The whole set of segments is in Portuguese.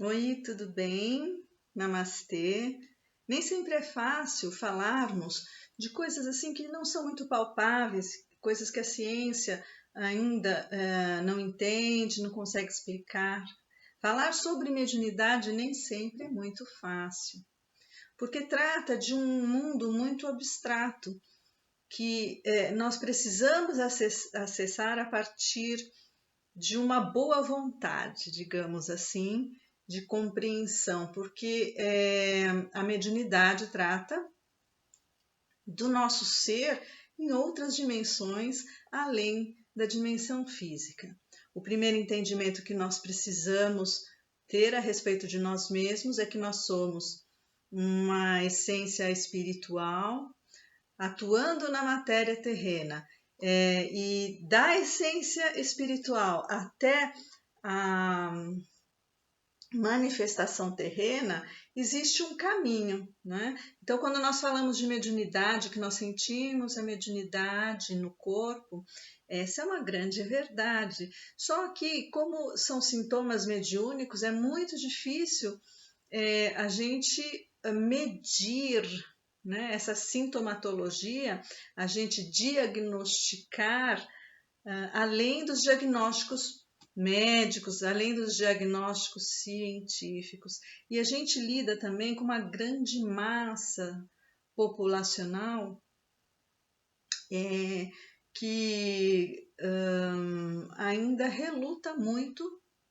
Oi, tudo bem? Namastê. Nem sempre é fácil falarmos de coisas assim que não são muito palpáveis, coisas que a ciência ainda não entende, não consegue explicar. Falar sobre mediunidade nem sempre é muito fácil, porque trata de um mundo muito abstrato que nós precisamos acessar a partir de uma boa vontade, digamos assim, de compreensão, porque a mediunidade trata do nosso ser em outras dimensões além da dimensão física. O primeiro entendimento que nós precisamos ter a respeito de nós mesmos é que nós somos uma essência espiritual atuando na matéria terrena. E da essência espiritual até a manifestação terrena, existe um caminho, né? Então, quando nós falamos de mediunidade, que nós sentimos a mediunidade no corpo, essa é uma grande verdade. Só que, como são sintomas mediúnicos, é muito difícil a gente medir, né, essa sintomatologia, a gente diagnosticar além dos diagnósticos médicos, além dos diagnósticos científicos. E a gente lida também com uma grande massa populacional que ainda reluta muito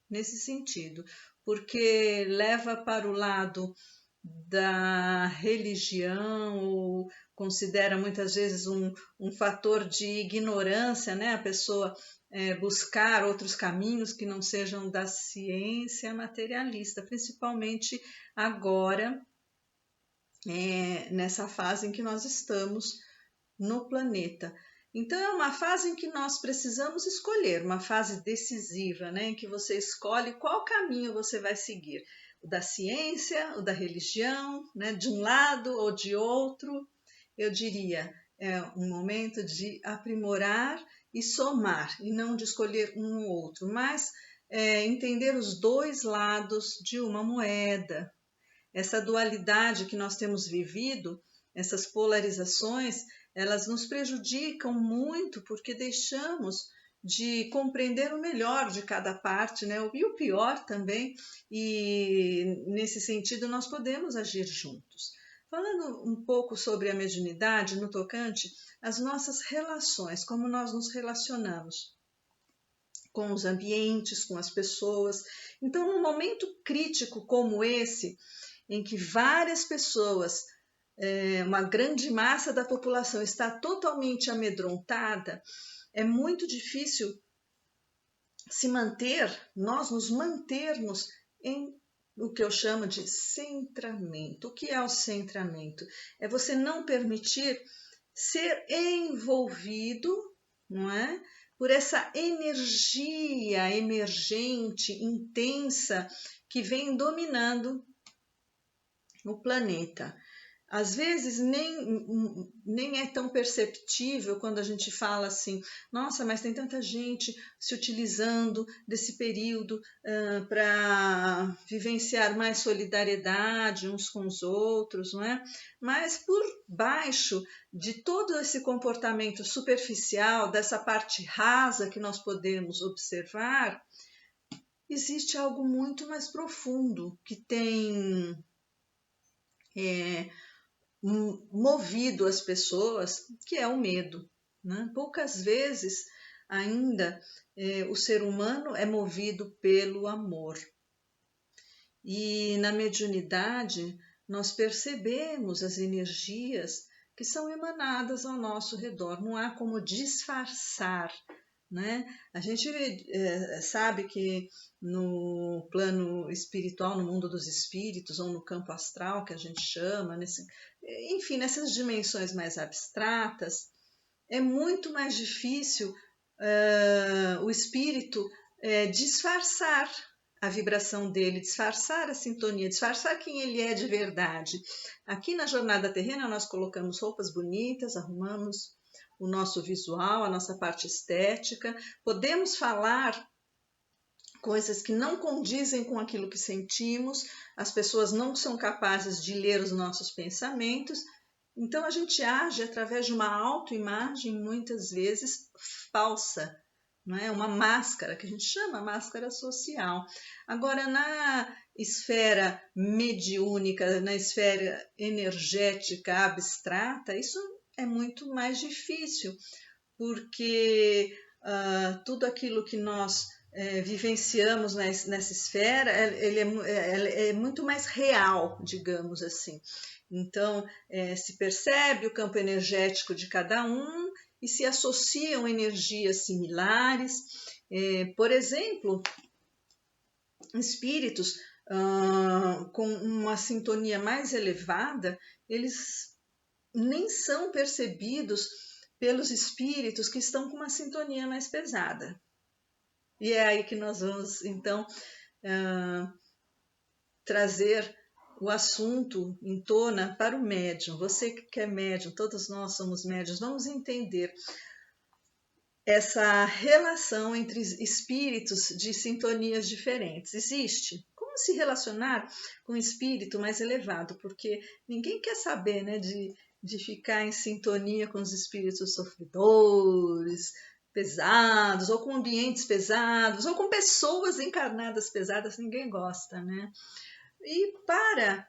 nesse sentido, porque leva para o lado da religião, ou considera muitas vezes um fator de ignorância, né? A pessoa buscar outros caminhos que não sejam da ciência materialista, principalmente agora, nessa fase em que nós estamos no planeta. Então, é uma fase em que nós precisamos escolher, uma fase decisiva, né? Em que você escolhe qual caminho você vai seguir. O da ciência, o da religião, né? De um lado ou de outro. Eu diria, é um momento de aprimorar e somar, e não de escolher um ou outro, mas entender os dois lados de uma moeda. Essa dualidade que nós temos vivido, essas polarizações, elas nos prejudicam muito porque deixamos de compreender o melhor de cada parte, né? E o pior também, e nesse sentido nós podemos agir juntos. Falando um pouco sobre a mediunidade no tocante às nossas relações, como nós nos relacionamos com os ambientes, com as pessoas. Então, num momento crítico como esse, em que várias pessoas, uma grande massa da população está totalmente amedrontada, é muito difícil nós nos mantermos em o que eu chamo de centramento. O que é o centramento? É você não permitir ser envolvido, não é? Por essa energia emergente, intensa, que vem dominando o planeta. Às vezes nem é tão perceptível quando a gente fala assim, nossa, mas tem tanta gente se utilizando desse período para vivenciar mais solidariedade uns com os outros, não é? Mas por baixo de todo esse comportamento superficial, dessa parte rasa que nós podemos observar, existe algo muito mais profundo que tem movido as pessoas, que é o medo, né? Poucas vezes ainda o ser humano é movido pelo amor. E na mediunidade nós percebemos as energias que são emanadas ao nosso redor, não há como disfarçar, né? A gente sabe que no plano espiritual, no mundo dos espíritos, ou no campo astral, que a gente chama, enfim, nessas dimensões mais abstratas, é muito mais difícil o espírito disfarçar a vibração dele, disfarçar a sintonia, disfarçar quem ele é de verdade. Aqui na jornada terrena nós colocamos roupas bonitas, arrumamos o nosso visual, a nossa parte estética, podemos falar coisas que não condizem com aquilo que sentimos, as pessoas não são capazes de ler os nossos pensamentos, então a gente age através de uma autoimagem, muitas vezes falsa, não é? Uma máscara, que a gente chama máscara social. Agora, na esfera mediúnica, na esfera energética abstrata, isso é muito mais difícil, porque tudo aquilo que nós vivenciamos nessa esfera, ele é muito mais real, digamos assim. Então, se percebe o campo energético de cada um e se associam energias similares. Por exemplo, espíritos com uma sintonia mais elevada, eles nem são percebidos pelos espíritos que estão com uma sintonia mais pesada. E é aí que nós vamos, então, trazer o assunto em tona para o médium. Você que é médium, todos nós somos médiums, vamos entender essa relação entre espíritos de sintonias diferentes. Existe? Como se relacionar com um espírito mais elevado? Porque ninguém quer saber, né, de ficar em sintonia com os espíritos sofredores, pesados, ou com ambientes pesados, ou com pessoas encarnadas pesadas, ninguém gosta, né? E para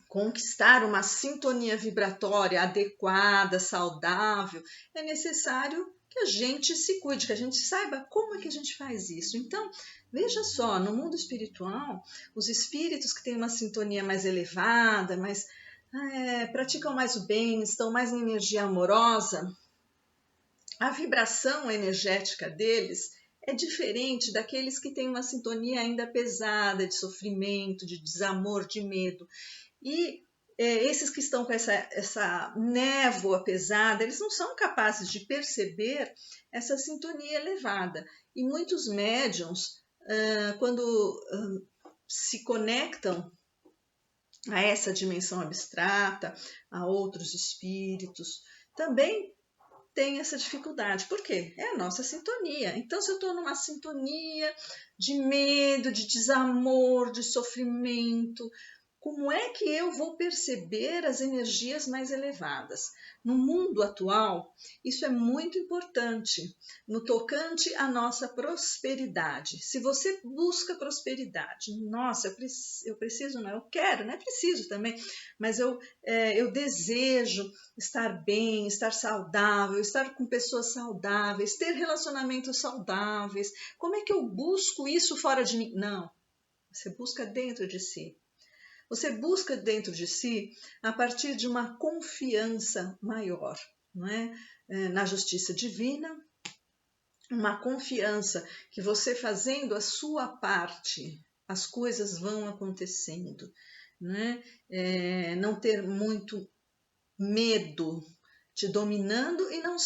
conquistar uma sintonia vibratória adequada, saudável, é necessário que a gente se cuide, que a gente saiba como é que a gente faz isso. Então, veja só, no mundo espiritual, os espíritos que têm uma sintonia mais elevada, praticam mais o bem, estão mais em energia amorosa, a vibração energética deles é diferente daqueles que têm uma sintonia ainda pesada, de sofrimento, de desamor, de medo. E esses que estão com essa névoa pesada, eles não são capazes de perceber essa sintonia elevada. E muitos médiums, quando se conectam a essa dimensão abstrata, a outros espíritos, também tem essa dificuldade. Por quê? É a nossa sintonia. Então, se eu estou numa sintonia de medo, de desamor, de sofrimento, como é que eu vou perceber as energias mais elevadas? No mundo atual, isso é muito importante no tocante à nossa prosperidade. Se você busca prosperidade, nossa, eu preciso, não, eu quero, não é preciso também, mas eu desejo estar bem, estar saudável, estar com pessoas saudáveis, ter relacionamentos saudáveis. Como é que eu busco isso fora de mim? Não, você busca dentro de si. Você busca dentro de si a partir de uma confiança maior, não é? Na justiça divina, uma confiança que você fazendo a sua parte, as coisas vão acontecendo, né? Não ter muito medo te dominando e não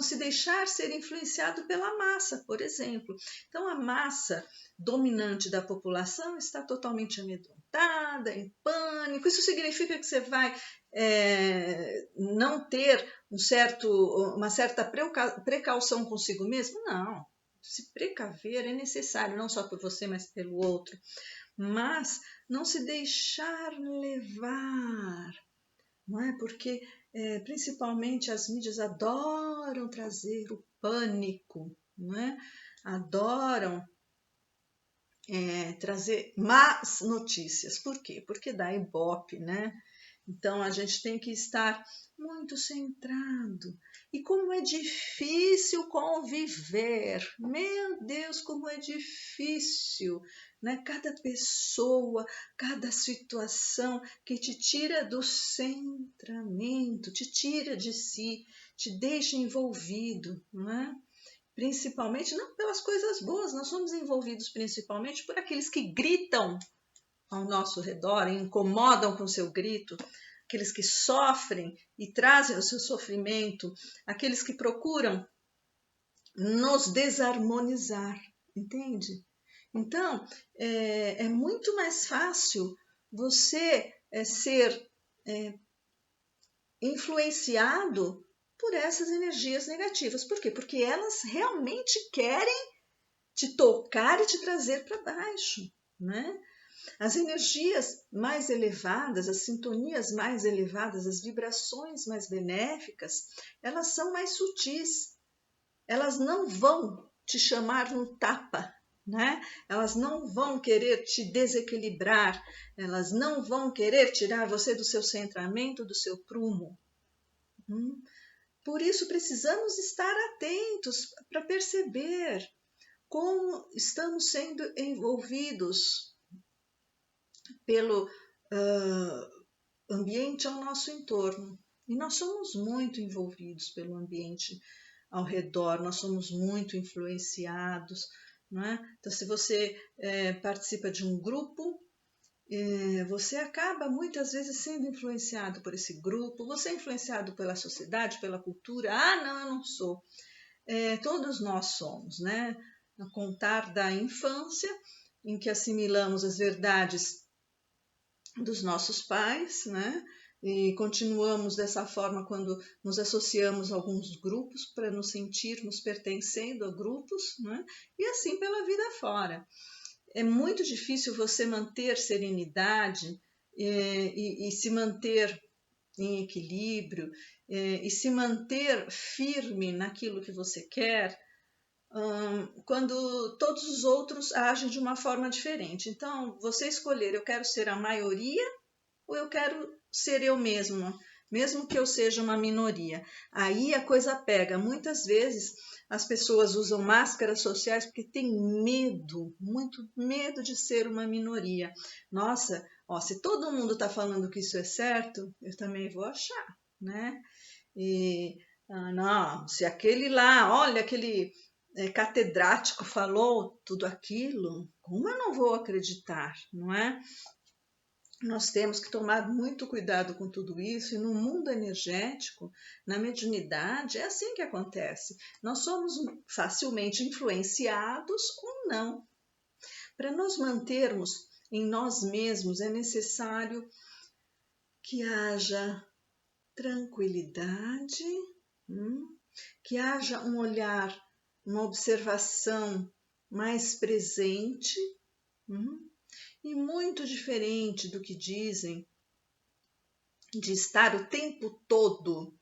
se deixar ser influenciado pela massa, por exemplo. Então, a massa dominante da população está totalmente amedrontada, em pânico. Isso significa que você vai não ter uma certa precaução consigo mesmo? Não. Se precaver é necessário, não só por você, mas pelo outro. Mas não se deixar levar, não é? Porque principalmente as mídias adoram trazer o pânico, não é? Adoram trazer más notícias. Por quê? Porque dá ibope, né? Então a gente tem que estar muito centrado. E como é difícil conviver, meu Deus, como é difícil, né? Cada pessoa, cada situação que te tira do centramento, te tira de si, te deixa envolvido, não é? Principalmente não pelas coisas boas, nós somos envolvidos principalmente por aqueles que gritam ao nosso redor, incomodam com seu grito, aqueles que sofrem e trazem o seu sofrimento, aqueles que procuram nos desarmonizar, entende? Então, é muito mais fácil você ser influenciado por essas energias negativas. Por quê? Porque elas realmente querem te tocar e te trazer para baixo, né? As energias mais elevadas, as sintonias mais elevadas, as vibrações mais benéficas, elas são mais sutis. Elas não vão te chamar no tapa, né? Elas não vão querer te desequilibrar, elas não vão querer tirar você do seu centramento, do seu prumo. Por isso precisamos estar atentos para perceber como estamos sendo envolvidos pelo ambiente ao nosso entorno. E nós somos muito envolvidos pelo ambiente ao redor, nós somos muito influenciados, não é? Então, se você participa de um grupo, você acaba muitas vezes sendo influenciado por esse grupo, você é influenciado pela sociedade, pela cultura. Ah, não, eu não sou. Todos nós somos, né? A contar da infância, em que assimilamos as verdades dos nossos pais, né? E continuamos dessa forma quando nos associamos a alguns grupos para nos sentirmos pertencendo a grupos, né? E assim pela vida fora. É muito difícil você manter serenidade e se manter em equilíbrio e se manter firme naquilo que você quer quando todos os outros agem de uma forma diferente. Então, você escolher, eu quero ser a maioria ou eu quero ser eu mesma, mesmo que eu seja uma minoria. Aí a coisa pega. Muitas vezes as pessoas usam máscaras sociais porque têm medo, muito medo de ser uma minoria. Nossa, se todo mundo está falando que isso é certo, eu também vou achar, né? E não, se aquele lá, olha, aquele catedrático falou tudo aquilo, como eu não vou acreditar, não é? Nós temos que tomar muito cuidado com tudo isso, e no mundo energético, na mediunidade, é assim que acontece. Nós somos facilmente influenciados ou não. Para nos mantermos em nós mesmos, é necessário que haja tranquilidade, que haja um olhar, uma observação mais presente, e muito diferente do que dizem, de estar o tempo todo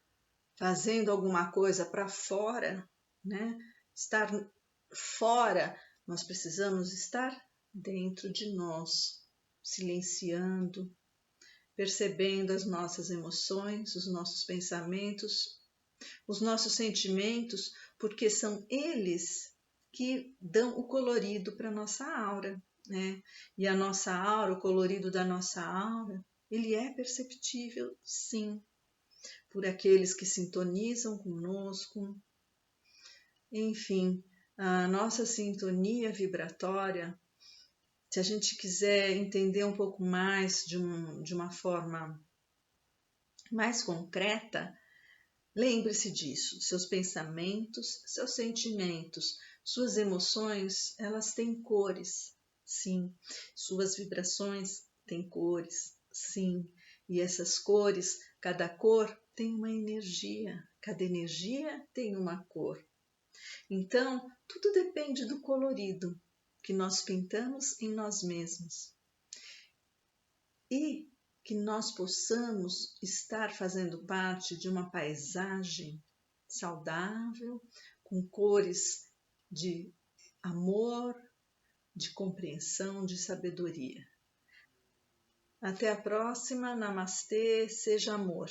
fazendo alguma coisa para fora, né? Estar fora, nós precisamos estar dentro de nós, silenciando, percebendo as nossas emoções, os nossos pensamentos, os nossos sentimentos, porque são eles que dão o colorido para a nossa aura, né? E a nossa aura, o colorido da nossa aura, ele é perceptível, sim, por aqueles que sintonizam conosco. Enfim, a nossa sintonia vibratória, se a gente quiser entender um pouco mais de uma forma mais concreta, lembre-se disso, seus pensamentos, seus sentimentos, suas emoções, elas têm cores, sim. Suas vibrações têm cores, sim. E essas cores, cada cor tem uma energia, cada energia tem uma cor. Então, tudo depende do colorido que nós pintamos em nós mesmos. E que nós possamos estar fazendo parte de uma paisagem saudável, com cores de amor, de compreensão, de sabedoria. Até a próxima. Namastê, seja amor.